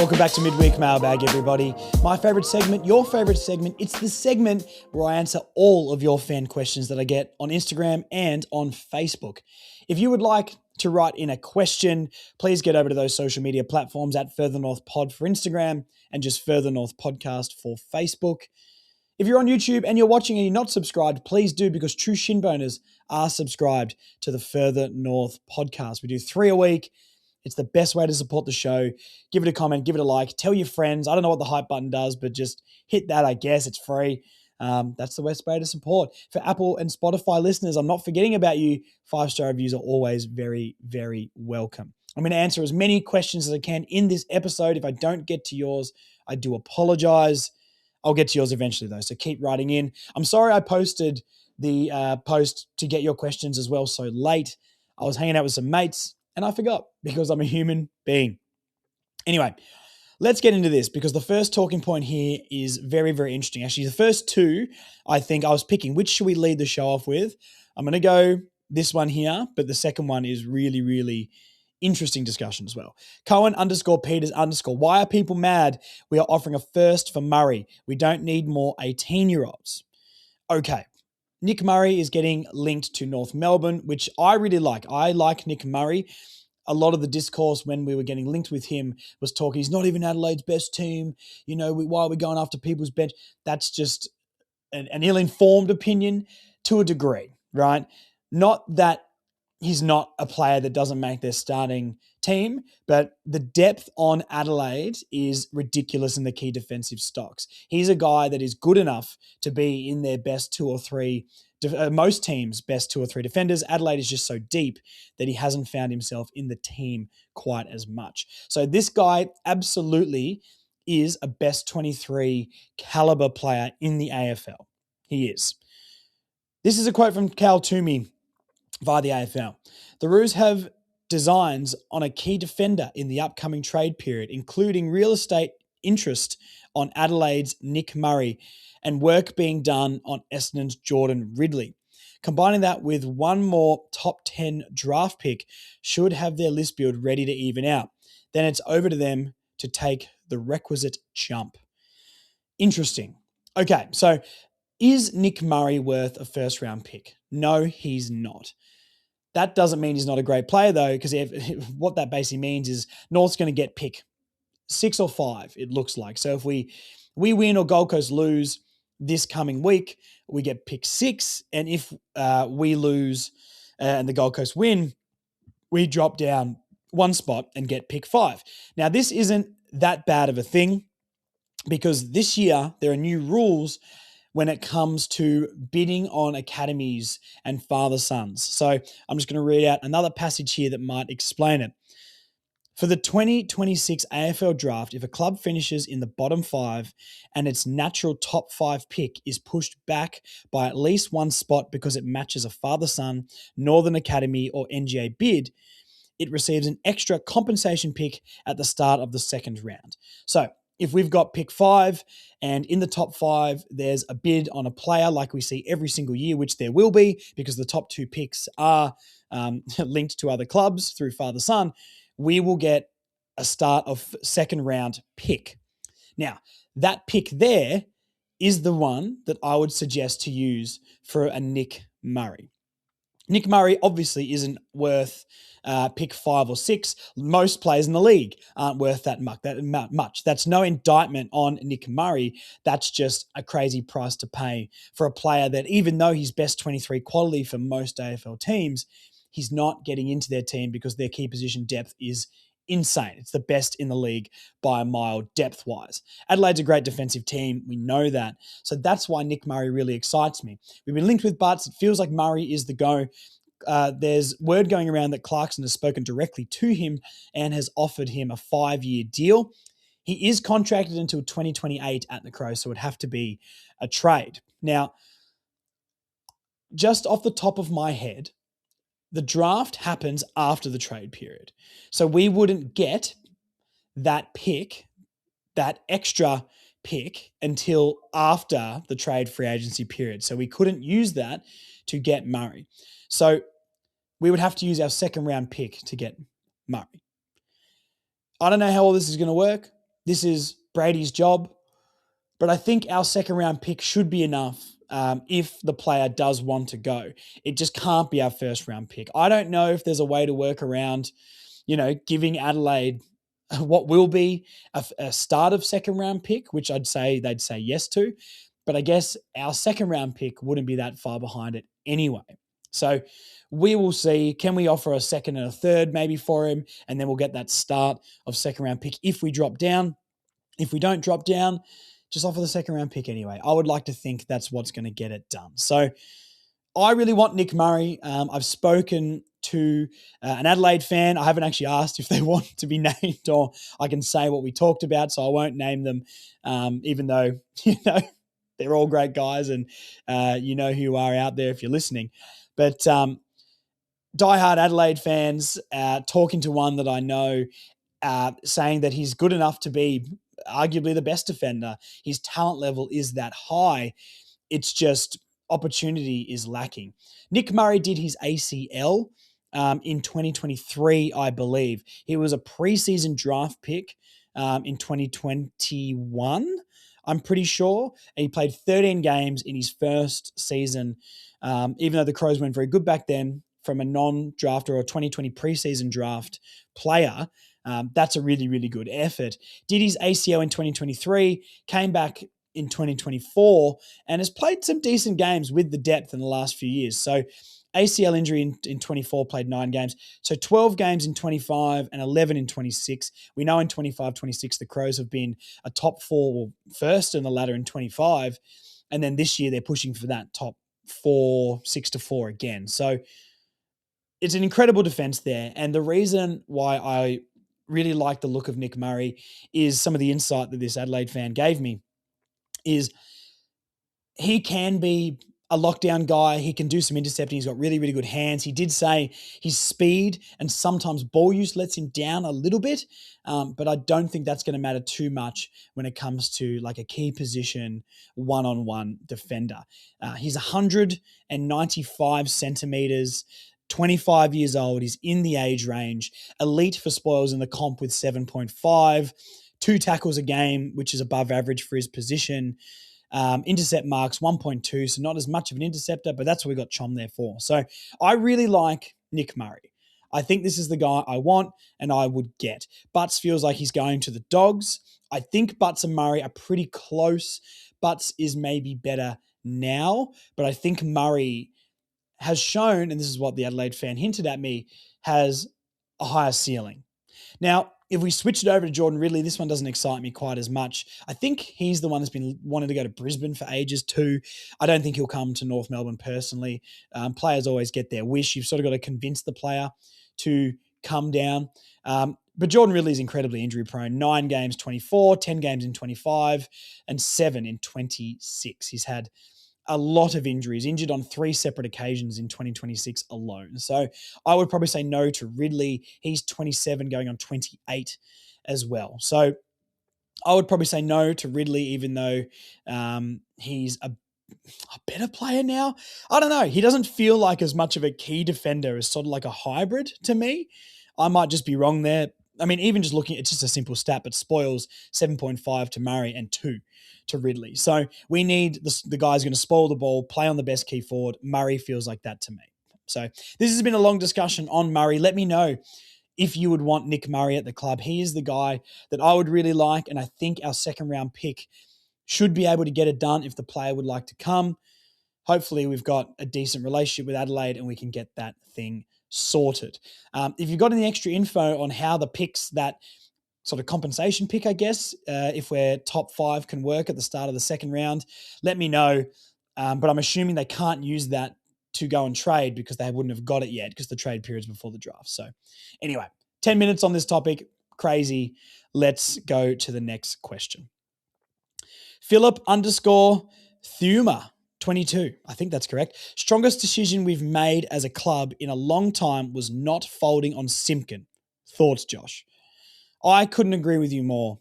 Welcome back to Mid Week Mailbag, everybody. My favourite segment, your favourite segment. It's the segment where I answer all of your fan questions that I get on Instagram and on Facebook. If you would like to write in a question, please get over to those social media platforms at Further North Pod for Instagram and just Further North Podcast for Facebook. If you're on YouTube and you're watching and you're not subscribed, please do, because true shin boners are subscribed to the Further North Podcast. We do 3 a week. It's the best way to support the show. Give it a comment, give it a like, tell your friends. I don't know what the hype button does, but just hit that, I guess. It's free. That's the best way to support. For Apple and Spotify listeners, I'm not forgetting about you. 5-star reviews are always very, very welcome. I'm going to answer as many questions as I can in this episode. If I don't get to yours, I do apologize. I'll get to yours eventually, though, so keep writing in. I'm sorry I posted the post to get your questions as well so late. I was hanging out with some mates, and I forgot because I'm a human being. Anyway, let's get into this because the first talking point here is very, very interesting. Actually, the first two, I think I was picking, which should we lead the show off with? I'm going to go this one here, but the second one is really, really interesting discussion as well. Cohen_Peters_, why are people mad? We are offering a first for Murry. We don't need more 18-year-olds. Okay. Nick Murry is getting linked to North Melbourne, which I really like. I like Nick Murry. A lot of the discourse when we were getting linked with him was talking, he's not even Adelaide's best team. You know, why are we going after people's bench? That's just an ill-informed opinion to a degree, right? Not that he's not a player that doesn't make their starting team, but the depth on Adelaide is ridiculous in the key defensive stocks. He's a guy that is good enough to be in their best 2 or 3, most teams' best 2 or 3 defenders. Adelaide is just so deep that he hasn't found himself in the team quite as much. So this guy absolutely is a best 23 caliber player in the AFL. He is. This is a quote from Cal Toomey via the AFL. The Roos have designs on a key defender in the upcoming trade period, including real estate interest on Adelaide's Nick Murry and work being done on Essendon's Jordan Ridley. Combining that with one more top 10 draft pick should have their list build ready to even out. Then it's over to them to take the requisite jump. Interesting. Okay, so is Nick Murry worth a first round pick? No, he's not. That doesn't mean he's not a great player, though, because what that basically means is North's going to get pick 6 or 5, it looks like. So if we win or Gold Coast lose this coming week, we get pick 6. And if we lose and the Gold Coast win, we drop down 1 spot and get pick 5. Now, this isn't that bad of a thing because this year there are new rules when it comes to bidding on academies and father-sons. So I'm just going to read out another passage here that might explain it. For the 2026 AFL draft, if a club finishes in the bottom 5 and its natural top 5 pick is pushed back by at least 1 spot because it matches a father-son, Northern Academy or NGA bid, it receives an extra compensation pick at the start of the second round. So if we've got pick 5 and in the top 5, there's a bid on a player like we see every single year, which there will be because the top 2 picks are linked to other clubs through father-son, we will get a start of second round pick. Now, that pick there is the one that I would suggest to use for a Nick Murry. Nick Murry obviously isn't worth pick 5 or 6. Most players in the league aren't worth that much. That's no indictment on Nick Murry. That's just a crazy price to pay for a player that, even though he's best 23 quality for most AFL teams, he's not getting into their team because their key position depth is insane. It's the best in the league by a mile depth-wise. Adelaide's a great defensive team. We know that. So that's why Nick Murry really excites me. We've been linked with Butts. It feels like Murray is the go. There's word going around that Clarkson has spoken directly to him and has offered him a 5-year deal. He is contracted until 2028 at the Crows, so it would have to be a trade. Now, just off the top of my head, the draft happens after the trade period. So we wouldn't get that pick, that extra pick, until after the trade free agency period. So we couldn't use that to get Murray. So we would have to use our second round pick to get Murray. I don't know how all this is going to work. this is Brady's job, but I think our second round pick should be enough if the player does want to go. It just can't be our first round pick. I don't know if there's a way to work around, giving Adelaide what will be a start of second round pick, which I'd say they'd say yes to. But I guess our second round pick wouldn't be that far behind it anyway. So we will see. Can we offer a second and a third maybe for him? And then we'll get that start of second round pick if we drop down. If we don't drop down, just offer the second round pick anyway. I would like to think that's what's going to get it done. So I really want Nick Murry. I've spoken to an Adelaide fan. I haven't actually asked if they want to be named, or I can say what we talked about, so I won't name them, even though, they're all great guys and you know who you are out there if you're listening. But diehard Adelaide fans, talking to one that I know, saying that he's good enough to be arguably the best defender. His talent level is that high. It's just opportunity is lacking. Nick Murry did his ACL in 2023, I believe. He was a preseason draft pick in 2021, I'm pretty sure. And he played 13 games in his first season, even though the Crows weren't very good back then, from a non-draft or a 2020 preseason draft player. That's a really, really good effort. Did his ACL in 2023, came back in 2024, and has played some decent games with the depth in the last few years. So ACL injury in 24, played 9 games. So 12 games in 25 and 11 in 26. We know in 25, 26, the Crows have been a top 4, first in the ladder in 25. And then this year they're pushing for that top 4, 6-4 again. So it's an incredible defense there. And the reason why I really like the look of Nick Murry is some of the insight that this Adelaide fan gave me is he can be a lockdown guy. He can do some intercepting. He's got really, really good hands. He did say his speed and sometimes ball use lets him down a little bit, but I don't think that's going to matter too much when it comes to like a key position one-on-one defender. He's 195 centimeters, 25 years old. He's in the age range. Elite for spoils in the comp with 7.5. 2 tackles a game, which is above average for his position. Intercept marks 1.2, so not as much of an interceptor, but that's what we got Chom there for. So I really like Nick Murry. I think this is the guy I want and I would get. Butts feels like he's going to the Dogs. I think Butts and Murray are pretty close. Butts is maybe better now, but I think Murray has shown, and this is what the Adelaide fan hinted at me, has a higher ceiling. Now, if we switch it over to Jordan Ridley, this one doesn't excite me quite as much. I think he's the one that's been wanting to go to Brisbane for ages too. I don't think he'll come to North Melbourne personally. Players always get their wish. You've sort of got to convince the player to come down. But Jordan Ridley is incredibly injury prone. 9 games, 24, 10 games in 25, and 7 in 26. He's had a lot of injuries, injured on 3 separate occasions in 2026 alone. So I would probably say no to Ridley. He's 27 going on 28 as well. So I would probably say no to Ridley, even though he's a better player now. I don't know. He doesn't feel like as much of a key defender as sort of like a hybrid to me. I might just be wrong there. I mean, even just looking, it's just a simple stat, but spoils 7.5 to Murray and 2 to Ridley. So we need the guys going to spoil the ball, play on the best key forward. Murray feels like that to me. So this has been a long discussion on Murray. Let me know if you would want Nick Murray at the club. He is the guy that I would really like, and I think our second round pick should be able to get it done if the player would like to come. Hopefully we've got a decent relationship with Adelaide and we can get that thing sorted. If you've got any extra info on how the picks, that sort of compensation pick, I guess, if we're top 5 can work at the start of the second round, let me know. But I'm assuming they can't use that to go and trade because they wouldn't have got it yet because the trade period's before the draft. So anyway, 10 minutes on this topic. Crazy. Let's go to the next question. Philip_Thuma 22. I think that's correct. Strongest decision we've made as a club in a long time was not folding on Simpkin. Thoughts, Josh? I couldn't agree with you more,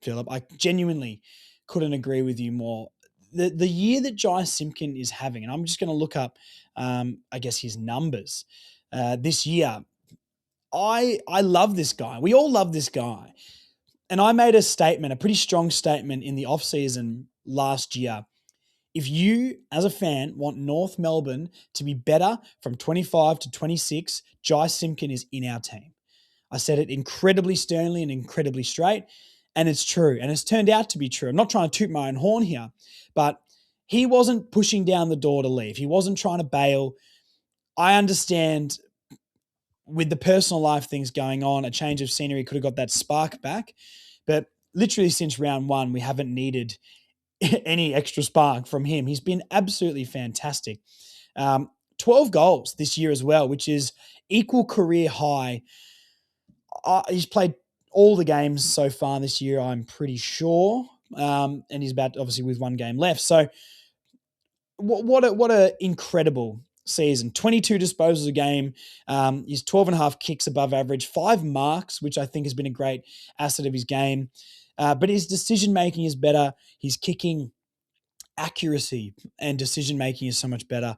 Philip. I genuinely couldn't agree with you more. The year that Jai Simpkin is having, and I'm just going to look up, I guess, his numbers this year. I love this guy. We all love this guy. And I made a statement, a pretty strong statement in the offseason last year. If you, as a fan, want North Melbourne to be better from 25 to 26, Jai Simpkin is in our team. I said it incredibly sternly and incredibly straight, and it's true. And it's turned out to be true. I'm not trying to toot my own horn here, but he wasn't pushing down the door to leave. He wasn't trying to bail. I understand with the personal life things going on, a change of scenery could have got that spark back. But literally since round one, we haven't needed any extra spark from him. He's been absolutely fantastic. 12 goals this year as well, which is equal career high. He's played all the games so far this year, I'm pretty sure. And he's about, obviously, with one game left. So what a incredible season. 22 disposals a game. He's 12 and a half kicks above average, 5 marks, which I think has been a great asset of his game. But his decision-making is better. His kicking accuracy and decision-making is so much better.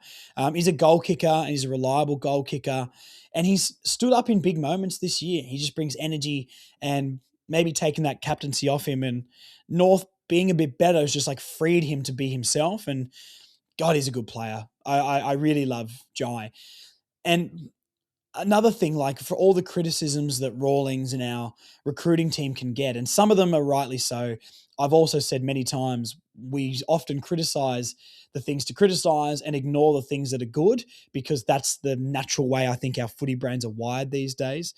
He's a goal kicker, and he's a reliable goal kicker. And he's stood up in big moments this year. He just brings energy, and maybe taking that captaincy off him, and North being a bit better has just like freed him to be himself. And God, he's a good player. I really love Jai. And another thing, like for all the criticisms that Rawlings and our recruiting team can get, and some of them are rightly so, I've also said many times, we often criticize the things to criticize and ignore the things that are good, because that's the natural way I think our footy brains are wired these days.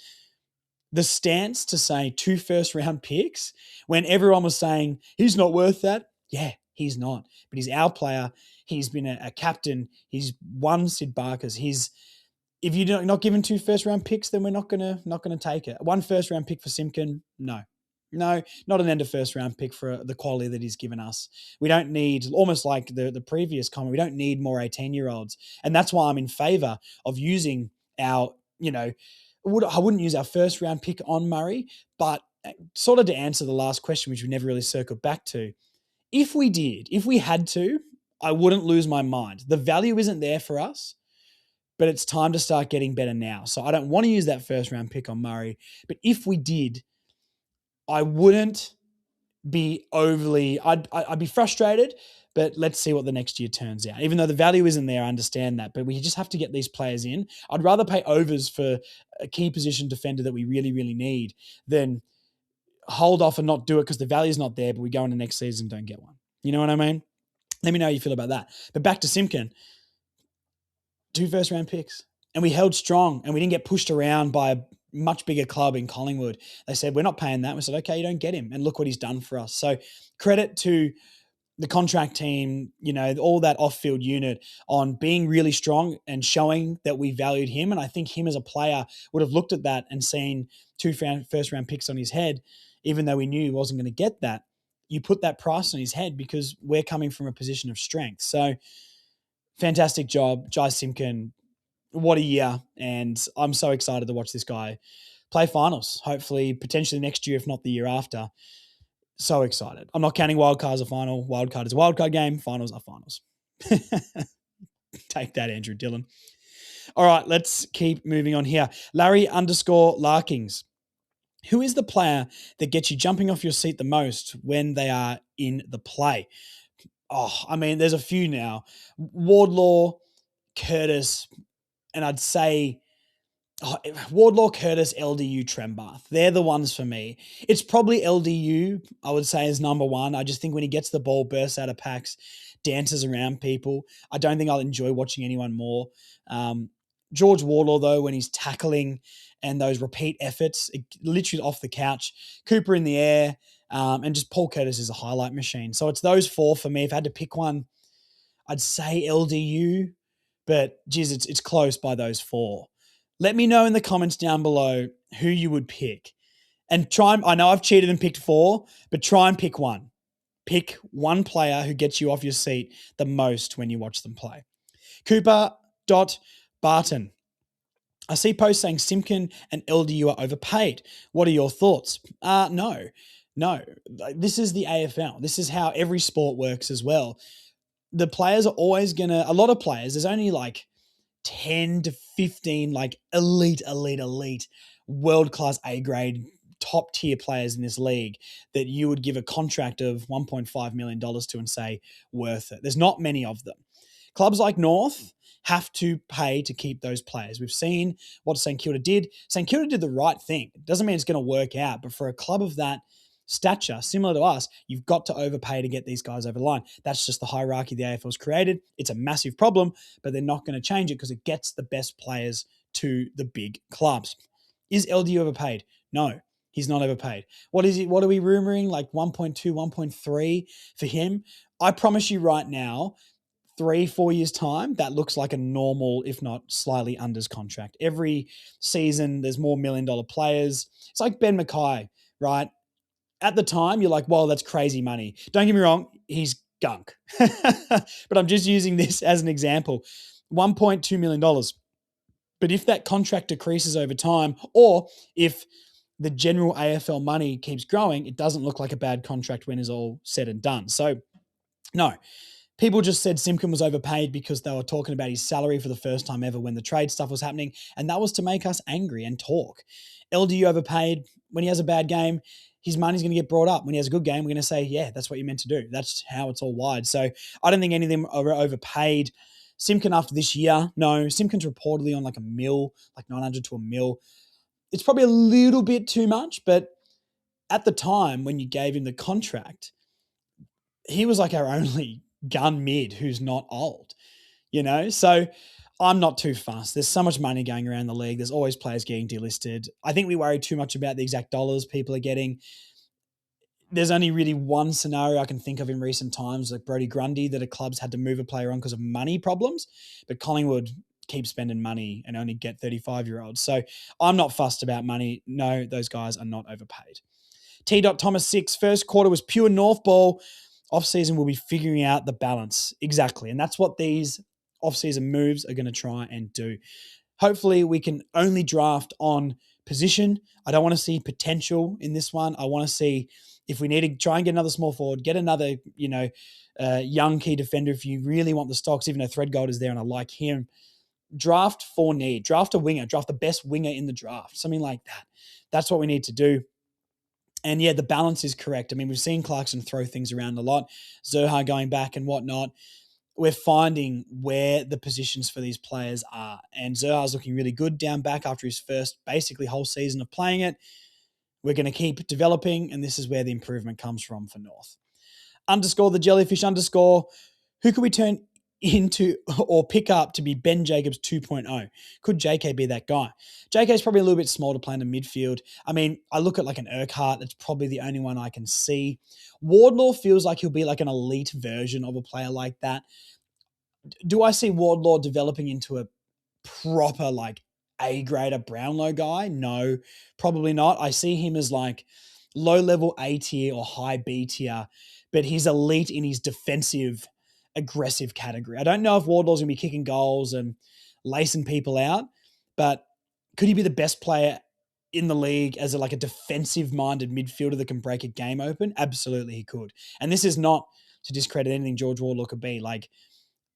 The stance to say 2 first-round picks when everyone was saying he's not worth that. Yeah, he's not. But he's our player. He's been a captain. He's won Sid Barkers. If you're not given 2 first-round picks, then we're not gonna take it. 1 first-round pick for Simpkin, no, not an end of first-round pick for the quality that he's given us. We don't need, almost like the previous comment, we don't need more 18-year-olds, and that's why I'm in favour of using our, I wouldn't use our first-round pick on Murray, but sort of to answer the last question, which we never really circled back to, if we had to, I wouldn't lose my mind. The value isn't there for us, but it's time to start getting better now. So I don't want to use that first-round pick on Murray, but if we did, I wouldn't be overly, I'd be frustrated, but let's see what the next year turns out. Even though the value isn't there, I understand that, but we just have to get these players in. I'd rather pay overs for a key position defender that we really, really need than hold off and not do it because the value's not there, but we go into next season and don't get one. You know what I mean? Let me know how you feel about that. But back to Simpkin. 2 first-round picks. And we held strong, and we didn't get pushed around by a much bigger club in Collingwood. They said, we're not paying that. We said, okay, you don't get him. And look what he's done for us. So credit to the contract team, all that off-field unit on being really strong and showing that we valued him. And I think him as a player would have looked at that and seen 2 first-round picks on his head, even though we knew he wasn't going to get that. You put that price on his head because we're coming from a position of strength. So fantastic job, Jai Simpkin. What a year. And I'm so excited to watch this guy play finals, hopefully, potentially next year, if not the year after. So excited. I'm not counting wildcard as a final. Wildcard is a wildcard game. Finals are finals. Take that, Andrew Dillon. All right, let's keep moving on here. Larry_Larkings. Who is the player that gets you jumping off your seat the most when they are in the play? There's a few now. Wardlaw, Curtis, and I'd say Wardlaw, Curtis, LDU, Trembath. They're the ones for me. It's probably LDU, I would say, is number one. I just think when he gets the ball, bursts out of packs, dances around people, I don't think I'll enjoy watching anyone more. George Wardlaw, though, when he's tackling and those repeat efforts, literally off the couch, Cooper in the air, and just Paul Curtis is a highlight machine. So it's those 4 for me. If I had to pick one, I'd say LDU, but geez, it's close by those 4. Let me know in the comments down below who you would pick. And I know I've cheated and picked 4, but try and pick one. Pick one player who gets you off your seat the most when you watch them play. Cooper.Barton. I see posts saying Simpkin and LDU are overpaid. What are your thoughts? No. This is the AFL. This is how every sport works as well. The players are always a lot of players, there's only like 10 to 15 like elite, world-class A-grade top tier players in this league that you would give a contract of $1.5 million to and say worth it. There's not many of them. Clubs like North have to pay to keep those players. We've seen what St Kilda did. St Kilda did the right thing. It doesn't mean it's going to work out, but for a club of that stature, similar to us, you've got to overpay to get these guys over the line. That's just the hierarchy the AFL's created. It's a massive problem, but they're not going to change it because it gets the best players to the big clubs. Is LDU overpaid? No, he's not overpaid. What is it? What are we rumoring? Like 1.2, 1.3 for him? I promise you right now, 3-4 years time, that looks like a normal, if not slightly unders contract. Every season, there's more $1 million players. It's like Ben Mackay, right? At the time, you're like, well, that's crazy money. Don't get me wrong, he's gunk. But I'm just using this as an example. $1.2 million. But if that contract decreases over time, or if the general AFL money keeps growing, it doesn't look like a bad contract when it's all said and done. So, no. People just said Simpkin was overpaid because they were talking about his salary for the first time ever when the trade stuff was happening, and that was to make us angry and talk. LDU overpaid. When he has a bad game, his money's going to get brought up. When he has a good game, we're going to say, yeah, that's what you're meant to do. That's how it's all wired. So I don't think any of them are overpaid. Simpkin after this year, no. Simpkin's reportedly on like a mil, like 900 to a mil. It's probably a little bit too much, but at the time when you gave him the contract, he was like our only gun mid who's not old, So I'm not too fussed. There's so much money going around the league. There's always players getting delisted. I think we worry too much about the exact dollars people are getting. There's only really one scenario I can think of in recent times, like Brodie Grundy, that a club's had to move a player on because of money problems, but Collingwood keep spending money and only get 35-year-olds. So I'm not fussed about money. No, those guys are not overpaid. T. Thomas 6, first quarter was pure North ball. Off-season, we'll be figuring out the balance. Exactly. And that's what these off-season moves are going to try and do. Hopefully, we can only draft on position. I don't want to see potential in this one. I want to see if we need to try and get another small forward, get another, young key defender if you really want the stocks, even though Threadgold is there and I like him. Draft for need. Draft a winger. Draft the best winger in the draft. Something like that. That's what we need to do. And yeah, the balance is correct. I mean, we've seen Clarkson throw things around a lot, Zerha going back and whatnot. We're finding where the positions for these players are. And Zerha's looking really good down back after his first basically whole season of playing it. We're going to keep developing, and this is where the improvement comes from for North. _ the jellyfish _ who could we turn into or pick up to be Ben Jacobs 2.0? Could JK be that guy? JK is probably a little bit small to play in the midfield. I mean, I look at like an Urquhart. That's probably the only one I can see. Wardlaw feels like he'll be like an elite version of a player like that. Do I see Wardlaw developing into a proper like A-grader Brownlow guy? No, probably not. I see him as like low-level A tier or high B tier, but he's elite in his defensive aggressive category. I don't know if Wardlaw's going to be kicking goals and lacing people out, but could he be the best player in the league as a defensive-minded midfielder that can break a game open? Absolutely, he could. And this is not to discredit anything George Wardlaw could be. Like,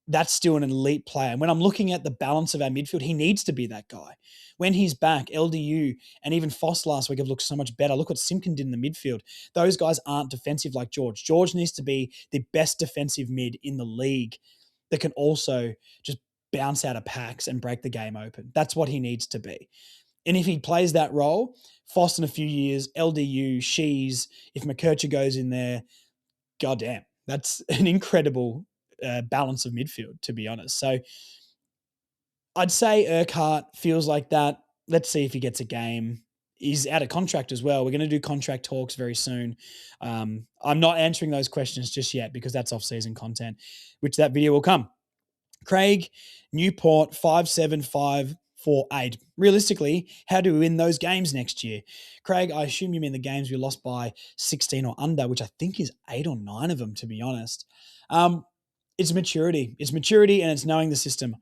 that's still an elite player. And when I'm looking at the balance of our midfield, he needs to be that guy. When he's back, LDU and even Foss last week have looked so much better. Look what Simpkin did in the midfield. Those guys aren't defensive like George. George needs to be the best defensive mid in the league that can also just bounce out of packs and break the game open. That's what he needs to be. And if he plays that role, Foss in a few years, LDU, Shees, if McKercher goes in there, goddamn, that's an incredible balance of midfield, to be honest. So I'd say Urquhart feels like that. Let's see if he gets a game. He's out of contract as well. We're going to do contract talks very soon. I'm not answering those questions just yet because that's off-season content, which that video will come. Craig, Newport, 5-7-5-4-8. Realistically, how do we win those games next year? Craig, I assume you mean the games we lost by 16 or under, which I think is 8 or 9 of them, to be honest. It's maturity. It's maturity and it's knowing the system.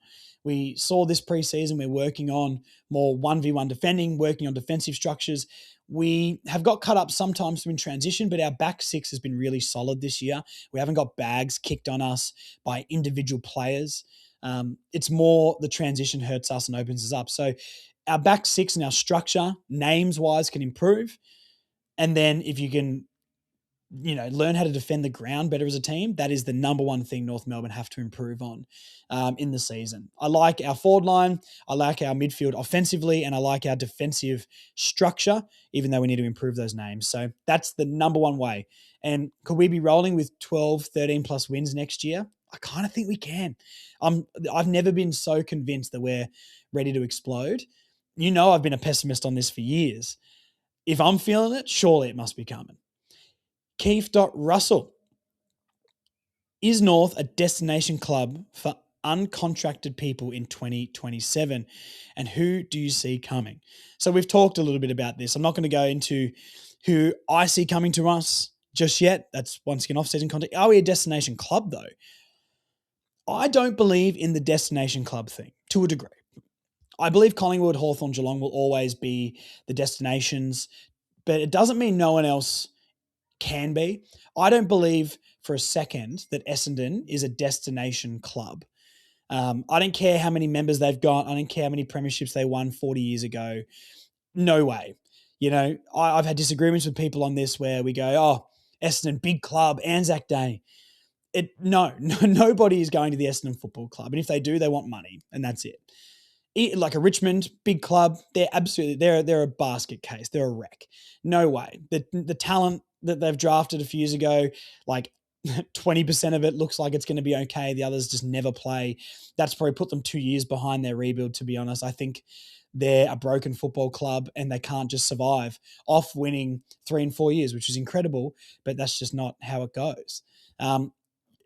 We saw this preseason, we're working on more 1v1 defending, working on defensive structures. We have got cut up sometimes in transition, but our back six has been really solid this year. We haven't got bags kicked on us by individual players. It's more the transition hurts us and opens us up. So our back six and our structure, names-wise, can improve. And then if you can, learn how to defend the ground better as a team, that is the number one thing North Melbourne have to improve on in the season. I like our forward line. I like our midfield offensively, and I like our defensive structure, even though we need to improve those names. So that's the number one way. And could we be rolling with 12, 13 plus wins next year? I kind of think we can. I've never been so convinced that we're ready to explode. I've been a pessimist on this for years. If I'm feeling it, surely it must be coming. Keith.Russell. Is North a destination club for uncontracted people in 2027? And who do you see coming? So we've talked a little bit about this. I'm not going to go into who I see coming to us just yet. That's once again off-season content. Are we a destination club though? I don't believe in the destination club thing to a degree. I believe Collingwood, Hawthorn, Geelong will always be the destinations, but it doesn't mean no one else can be. I don't believe for a second that Essendon is a destination club. I don't care how many members they've got. I don't care how many premierships they won 40 years ago. No way. I've had disagreements with people on this where we go, oh, Essendon, big club, Anzac Day. No, nobody is going to the Essendon Football Club. And if they do, they want money, and that's it. Like a Richmond, big club, they're a basket case. They're a wreck. No way. The talent that they've drafted a few years ago, like 20% of it looks like it's going to be okay. The others just never play. That's probably put them 2 years behind their rebuild, to be honest. I think they're a broken football club and they can't just survive off winning 3 and 4 years, which is incredible, but that's just not how it goes.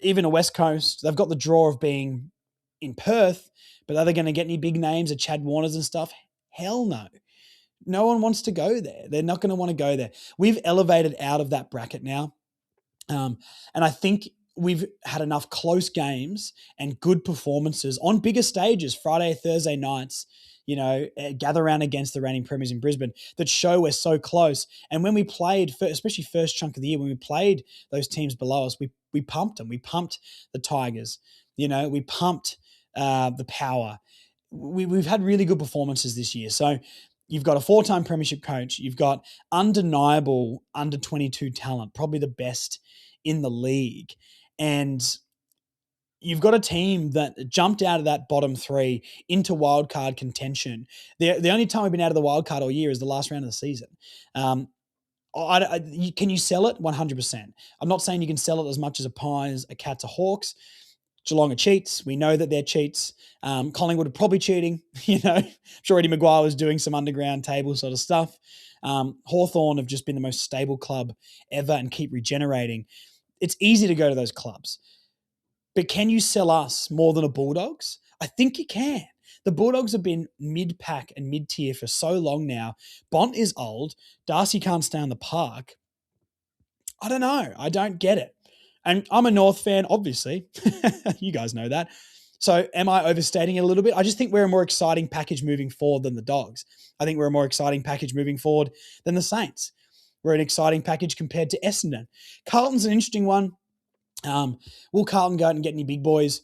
Even a West Coast, they've got the draw of being in Perth, but are they going to get any big names at Chad Warners and stuff? Hell no. No one wants to go there. They're not going to want to go there. We've elevated out of that bracket now. And I think we've had enough close games and good performances on bigger stages, Friday, Thursday nights, gather around against the reigning premiers in Brisbane that show we're so close. And when we played, especially first chunk of the year, when we played those teams below us, we pumped them. We pumped the Tigers. We pumped the Power. We've had really good performances this year. So you've got a 4-time premiership coach. You've got undeniable under 22 talent, probably the best in the league. And you've got a team that jumped out of that bottom 3 into wildcard contention. The only time we've been out of the wildcard all year is the last round of the season. Can you sell it? 100%. I'm not saying you can sell it as much as a Pies, a Cats, a Hawks. Geelong are cheats. We know that they're cheats. Collingwood are probably cheating. I'm sure Eddie Maguire was doing some underground table sort of stuff. Hawthorn have just been the most stable club ever and keep regenerating. It's easy to go to those clubs. But can you sell us more than a Bulldogs? I think you can. The Bulldogs have been mid-pack and mid-tier for so long now. Bont is old. Darcy can't stay on the park. I don't know. I don't get it. And I'm a North fan, obviously. You guys know that. So am I overstating it a little bit? I just think we're a more exciting package moving forward than the Dogs. I think we're a more exciting package moving forward than the Saints. We're an exciting package compared to Essendon. Carlton's an interesting one. Will Carlton go out and get any big boys?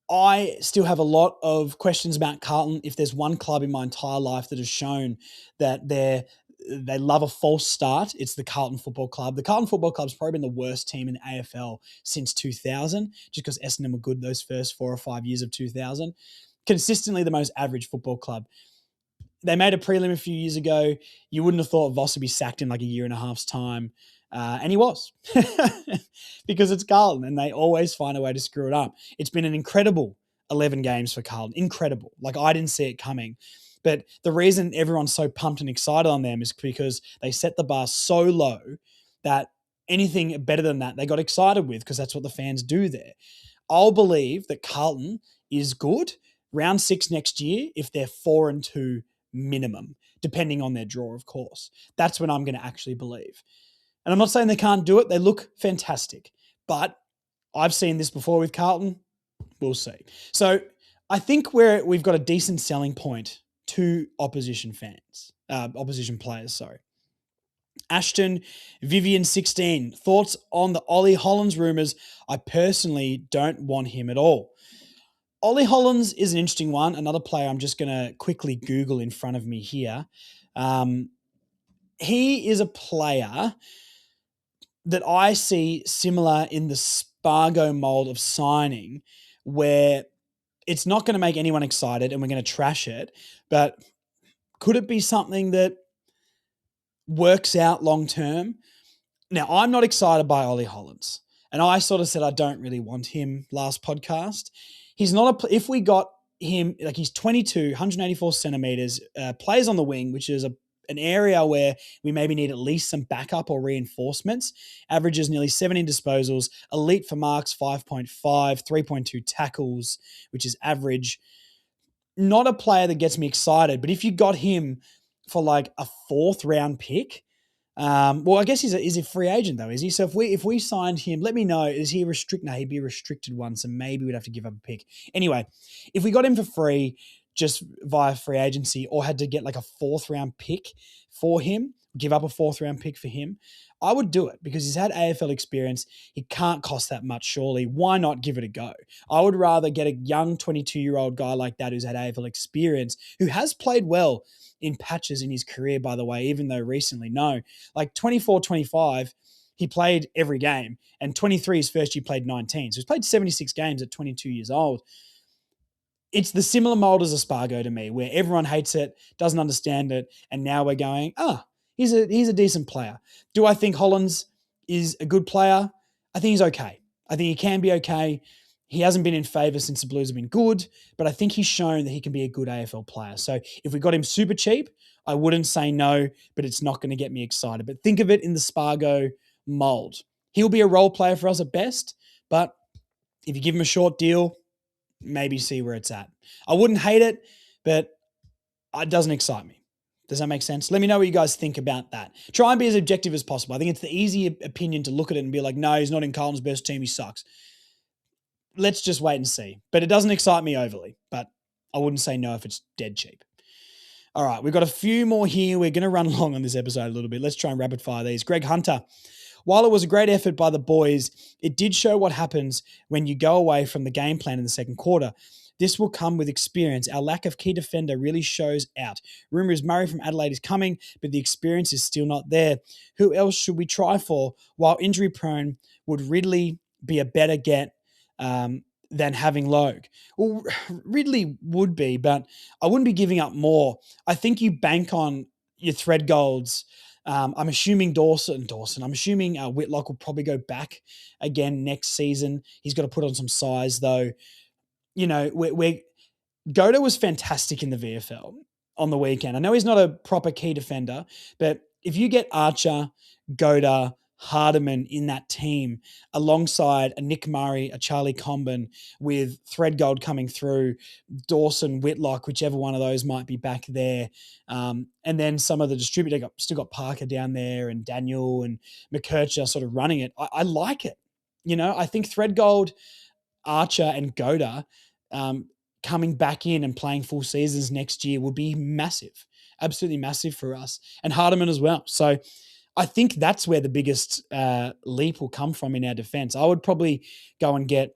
I still have a lot of questions about Carlton. If there's one club in my entire life that has shown that they love a false start, it's the Carlton Football Club. The Carlton Football Club's probably been the worst team in the AFL since 2000, just because Essendon were good those first 4 or 5 years of 2000. Consistently the most average football club. They made a prelim a few years ago. You wouldn't have thought Voss would be sacked in like a year and a half's time. And he was. Because it's Carlton and they always find a way to screw it up. It's been an incredible 11 games for Carlton. Incredible. Like I didn't see it coming. But the reason everyone's so pumped and excited on them is because they set the bar so low that anything better than that they got excited with because that's what the fans do there. I'll believe that Carlton is good round 6 next year if they're 4-2 minimum, depending on their draw, of course. That's when I'm going to actually believe. And I'm not saying they can't do it. They look fantastic. But I've seen this before with Carlton. We'll see. So I think we've got a decent selling point to opposition players, sorry. Ashton, Vivian 16. Thoughts on the Ollie Hollands rumours? I personally don't want him at all. Ollie Hollands is an interesting one. Another player I'm just going to quickly Google in front of me here. he is a player that I see similar in the Spargo mold of signing, where it's not going to make anyone excited and we're going to trash it, but could it be something that works out long term? Now, I'm not excited by Ollie Hollands, and I sort of said I don't really want him last podcast. He's not if we got him, like he's 22, 184 centimeters, plays on the wing, which is an area where we maybe need at least some backup or reinforcements. Averages nearly 17 disposals, elite for marks 5.5, 3.2 tackles, which is average. Not a player that gets me excited, but if you got him for like a 4th round pick, well, I guess he's a free agent though, is he? So if we signed him, let me know. Is he restricted? No, he'd be a restricted one, so maybe we'd have to give up a pick. Anyway, if we got him for free, just via free agency, or had to get like a 4th round pick for him, give up a 4th round pick for him, I would do it because he's had AFL experience. He can't cost that much, surely. Why not give it a go? I would rather get a young 22-year-old guy like that who's had AFL experience, who has played well in patches in his career, by the way, even though recently, no. Like 24, 25, he played every game, and 23, his first year, played 19. So he's played 76 games at 22 years old. It's the similar mold as Espargo to me, where everyone hates it, doesn't understand it, and now we're going, he's a decent player. Do I think Hollands is a good player? I think he's okay. I think he can be okay. He hasn't been in favour since the Blues have been good, but I think he's shown that he can be a good AFL player. So if we got him super cheap, I wouldn't say no, but it's not going to get me excited. But think of it in the Spargo mold. He'll be a role player for us at best, but if you give him a short deal, maybe see where it's at. I wouldn't hate it, but it doesn't excite me. Does that make sense? Let me know what you guys think about that. Try and be as objective as possible. I think it's the easy opinion to look at it and be like, no, he's not in Carlton's best team. He sucks. Let's just wait and see. But it doesn't excite me overly, but I wouldn't say no if it's dead cheap. All right, we've got a few more here. We're going to run long on this episode a little bit. Let's try and rapid fire these. Greg Hunter. While it was a great effort by the boys, it did show what happens when you go away from the game plan in the second quarter. This will come with experience. Our lack of key defender really shows out. Rumours Murry from Adelaide is coming, but the experience is still not there. Who else should we try for? While injury prone, would Ridley be a better get than having Logue? Well, Ridley would be, but I wouldn't be giving up more. I think you bank on your thread golds. I'm assuming Dawson. I'm assuming Whitlock will probably go back again next season. He's got to put on some size, though. You know, Goda was fantastic in the VFL on the weekend. I know he's not a proper key defender, but if you get Archer, Goda, Hardiman in that team alongside a Nick Murray, a Charlie Comben with Threadgold coming through, Dawson, Whitlock, whichever one of those might be back there. And then some of the distributor still got Parker down there and Daniel and McKercher sort of running it. I like it. You know, I think Threadgold, Archer and Goda coming back in and playing full seasons next year would be massive, absolutely massive for us, and Hardiman as well. So I think that's where the biggest leap will come from in our defense. I would probably go and get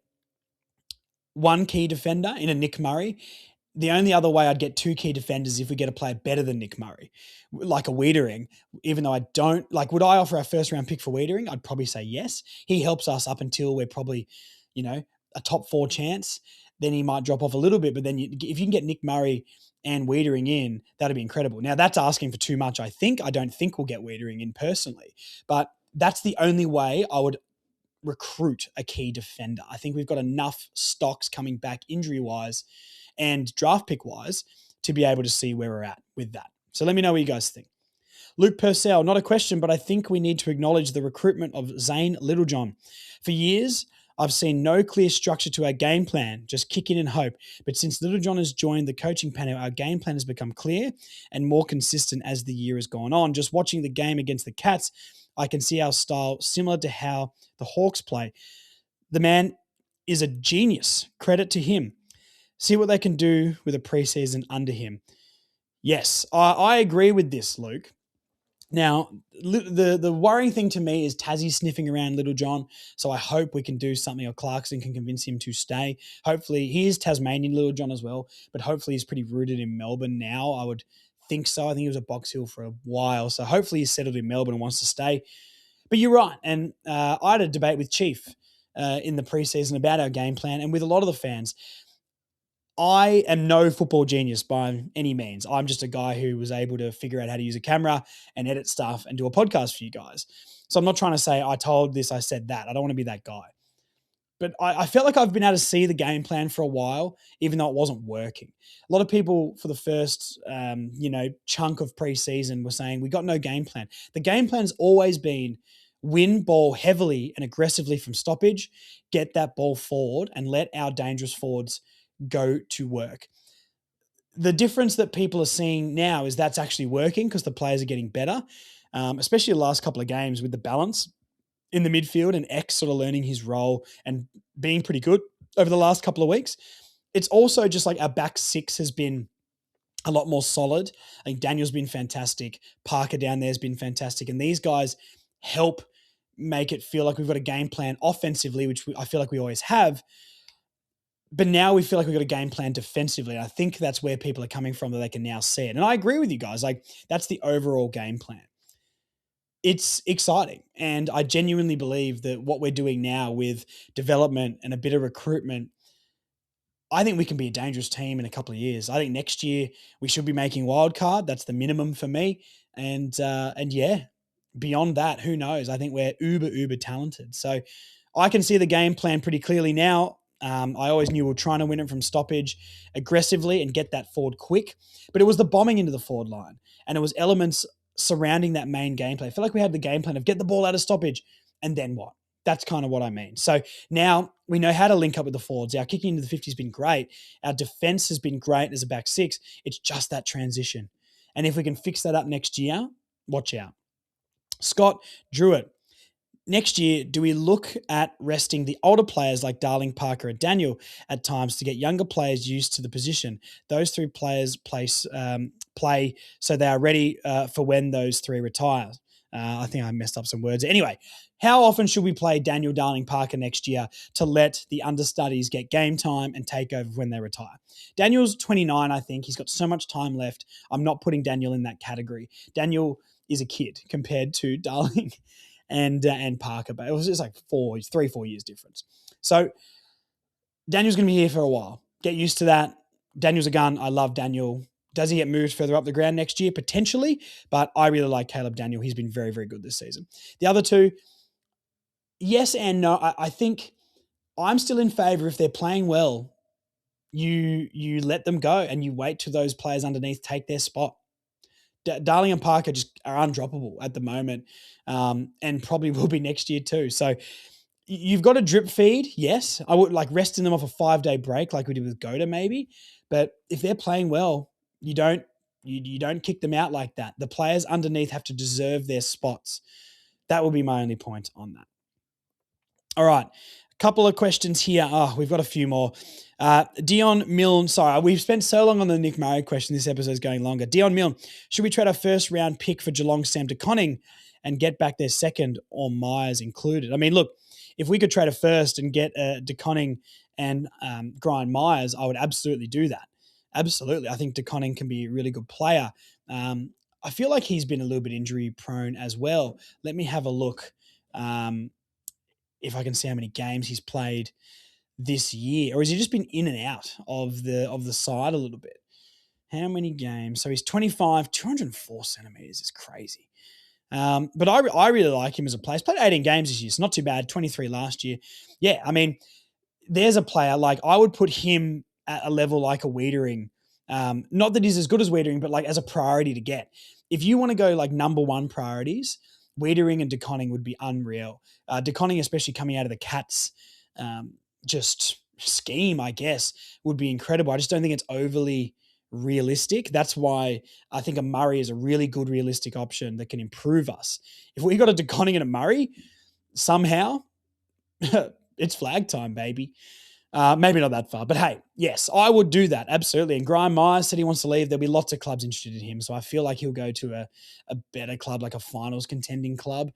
one key defender in a Nick Murray. The only other way I'd get 2 key defenders if we get a player better than Nick Murray, like a Wiedering, even though I don't, like, would I offer our first round pick for Wiedering? I'd probably say yes. He helps us up until we're probably, you know, a top 4 chance. Then he might drop off a little bit, but then if you can get Nick Murray and Wiedering in, that'd be incredible. Now, that's asking for too much, I think. I don't think we'll get Wiedering in personally, but that's the only way I would recruit a key defender. I think we've got enough stocks coming back injury-wise and draft pick-wise to be able to see where we're at with that. So let me know what you guys think. Luke Purcell, not a question, but I think we need to acknowledge the recruitment of Zane Littlejohn. For years, I've seen no clear structure to our game plan, just kick in and hope. But since Littlejohn has joined the coaching panel, our game plan has become clear and more consistent as the year has gone on. Just watching the game against the Cats, I can see our style similar to how the Hawks play. The man is a genius. Credit to him. See what they can do with a preseason under him. Yes, I agree with this, Luke. Now, the worrying thing to me is Tassie sniffing around Littlejohn, so I hope we can do something, or Clarkson can convince him to stay. Hopefully, he is Tasmanian Littlejohn as well, but hopefully he's pretty rooted in Melbourne now, I would think so. I think he was at Box Hill for a while. So hopefully he's settled in Melbourne and wants to stay. But you're right. And I had a debate with Chief in the preseason about our game plan and with a lot of the fans. I am no football genius by any means. I'm just a guy who was able to figure out how to use a camera and edit stuff and do a podcast for you guys. So I'm not trying to say I told this, I said that. I don't want to be that guy. But I felt like I've been able to see the game plan for a while, even though it wasn't working. A lot of people for the first, chunk of preseason were saying, we got no game plan. The game plan's always been win ball heavily and aggressively from stoppage, get that ball forward and let our dangerous forwards go to work. The difference that people are seeing now is that's actually working because the players are getting better, especially the last couple of games with the balance in the midfield and X sort of learning his role and being pretty good over the last couple of weeks. It's also just like our back six has been a lot more solid. I think Daniel's been fantastic. Parker down there has been fantastic. And these guys help make it feel like we've got a game plan offensively, which I feel like we always have. But now we feel like we've got a game plan defensively. And I think that's where people are coming from, that they can now see it. And I agree with you guys. Like, that's the overall game plan. It's exciting. And I genuinely believe that what we're doing now with development and a bit of recruitment, I think we can be a dangerous team in a couple of years. I think next year we should be making wildcard. That's the minimum for me. And yeah, beyond that, who knows? I think we're uber talented. So I can see the game plan pretty clearly now. I always knew we were trying to win it from stoppage aggressively and get that forward quick. But it was the bombing into the forward line. And it was elements surrounding that main gameplay. I feel like we had the game plan of get the ball out of stoppage and then what? That's kind of what I mean. So now we know how to link up with the forwards. Our kicking into the 50 has been great. Our defense has been great as a back six. It's just that transition. And if we can fix that up next year, watch out. Scott Druitt. Next year, do we look at resting the older players like Darling, Parker, and Daniel at times to get younger players used to the position? Those three players play so they are ready for when those three retire. I think I messed up some words. Anyway, how often should we play Daniel, Darling, Parker next year to let the understudies get game time and take over when they retire? Daniel's 29, I think. He's got so much time left. I'm not putting Daniel in that category. Daniel is a kid compared to Darling and Parker, but it was just like 4 years difference. So Daniel's going to be here for a while. Get used to that. Daniel's a gun. I love Daniel. Does he get moved further up the ground next year? Potentially, but I really like Caleb Daniel. He's been very, very good this season. The other two, yes and no. I think I'm still in favor if they're playing well, you let them go and you wait till those players underneath take their spot. Darling and Parker just are undroppable at the moment, and probably will be next year too. So you've got a drip feed, yes. I would like resting them off a 5-day break like we did with Goda maybe. But if they're playing well, you don't kick them out like that. The players underneath have to deserve their spots. That will be my only point on that. All right. Couple of questions here. Oh, we've got a few more. Dion Milne. Sorry, we've spent so long on the Nick Murray question. This episode is going longer. Dion Milne. Should we trade our first round pick for Geelong Sam De Koning and get back their second, or Myers included? I mean, look, if we could trade a first and get De Koning and Brian Myers, I would absolutely do that. Absolutely. I think De Koning can be a really good player. I feel like he's been a little bit injury prone as well. Let me have a look. If I can see how many games he's played this year, or has he just been in and out of the side a little bit? How many games? So he's 25, 204 centimeters is crazy. But I really like him as a player. He's played 18 games this year. It's not too bad. 23 last year. Yeah, I mean, there's a player, like I would put him at a level like a Wiedering. Not that he's as good as Wiedering, but like as a priority to get. If you want to go like number one priorities, Wiedering and De Koning would be unreal. De Koning, especially coming out of the Cats, just scheme, I guess, would be incredible. I just don't think it's overly realistic. That's why I think a Murray is a really good realistic option that can improve us. If we got a De Koning and a Murray, somehow, it's flag time, baby. Maybe not that far, but hey, yes, I would do that. Absolutely. And Graham Myers said he wants to leave. There'll be lots of clubs interested in him. So I feel like he'll go to a better club, like a finals contending club.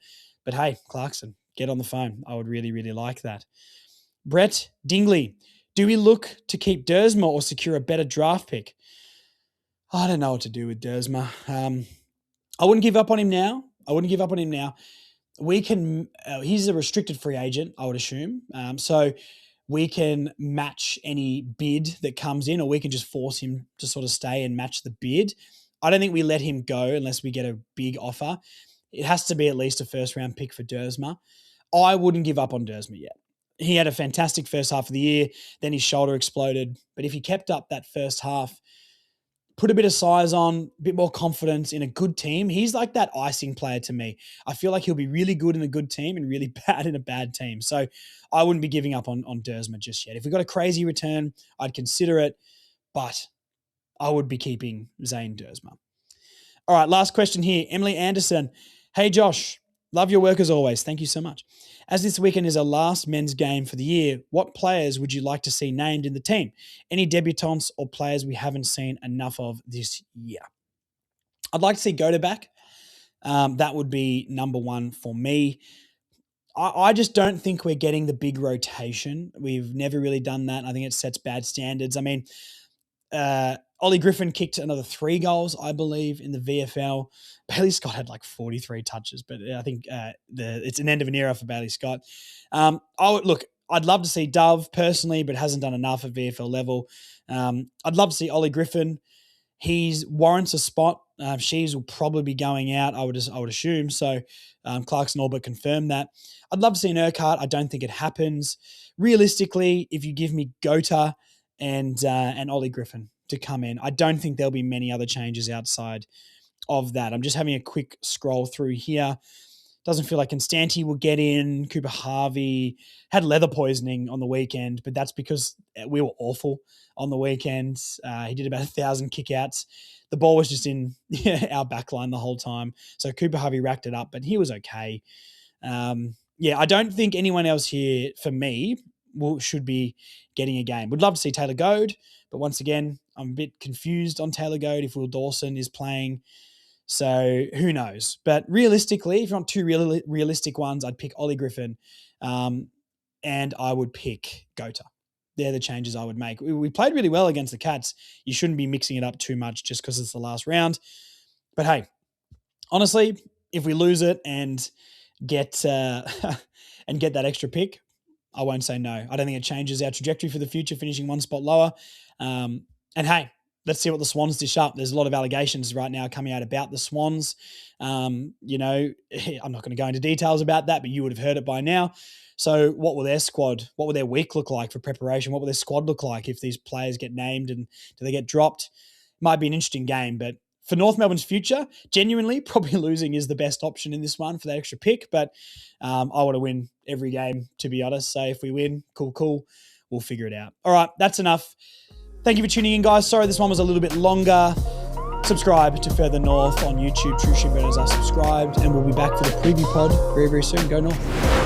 But hey, Clarkson, get on the phone. I would really, really like that. Brett Dingley, do we look to keep Dersma or secure a better draft pick? I don't know what to do with Dersma. I wouldn't give up on him now. We can, he's a restricted free agent, I would assume. So we can match any bid that comes in, or we can just force him to sort of stay and match the bid. I don't think we let him go unless we get a big offer. It has to be at least a first round pick for Dersma. I wouldn't give up on Dersma yet. He had a fantastic first half of the year, then his shoulder exploded. But if he kept up that first half, put a bit of size on, a bit more confidence in a good team, he's like that icing player to me. I feel like he'll be really good in a good team and really bad in a bad team. So I wouldn't be giving up on Dersma just yet. If we got a crazy return, I'd consider it, but I would be keeping Zane Dersma. All right, last question here. Emily Anderson. Hey, Josh. Love your work as always. Thank you so much. As this weekend is our last men's game for the year, what players would you like to see named in the team? Any debutants or players we haven't seen enough of this year? I'd like to see Goda back. That would be number one for me. I just don't think we're getting the big rotation. We've never really done that. I think it sets bad standards. I mean, Ollie Griffin kicked another 3 goals, I believe, in the VFL. Bailey Scott had like 43 touches, but I think it's an end of an era for Bailey Scott. I'd love to see Dove personally, but hasn't done enough at VFL level. I'd love to see Ollie Griffin. He warrants a spot. Sheaves will probably be going out, I would assume. So Clarkson Albert confirmed that. I'd love to see an Urquhart. I don't think it happens. Realistically, if you give me Gota and Ollie Griffin to come in, I don't think there'll be many other changes outside of that. I'm just having a quick scroll through here. Doesn't feel like Constanti will get in. Cooper Harvey had leather poisoning on the weekend, but that's because we were awful on the weekend. He did about 1,000 kickouts. The ball was just in our back line the whole time. So Cooper Harvey racked it up, but he was okay. I don't think anyone else here, for me, should be getting a game. Would love to see Taylor Goad, but once again, I'm a bit confused on Taylor Goad if Will Dawson is playing. So who knows? But realistically, if you want two realistic ones, I'd pick Ollie Griffin and I would pick Gota. They're the changes I would make. We played really well against the Cats. You shouldn't be mixing it up too much just because it's the last round. But hey, honestly, if we lose it and get that extra pick, I won't say no. I don't think it changes our trajectory for the future, finishing one spot lower. And hey, let's see what the Swans dish up. There's a lot of allegations right now coming out about the Swans. I'm not going to go into details about that, but you would have heard it by now. So what will their week look like for preparation? What will their squad look like if these players get named and do they get dropped? Might be an interesting game, but for North Melbourne's future, genuinely, probably losing is the best option in this one for that extra pick. But I want to win every game, to be honest. So if we win, cool. We'll figure it out. All right, that's enough. Thank you for tuning in, guys. Sorry this one was a little bit longer. Subscribe to Further North on YouTube. True Shit Betters are subscribed. And we'll be back for the preview pod very, very soon. Go North.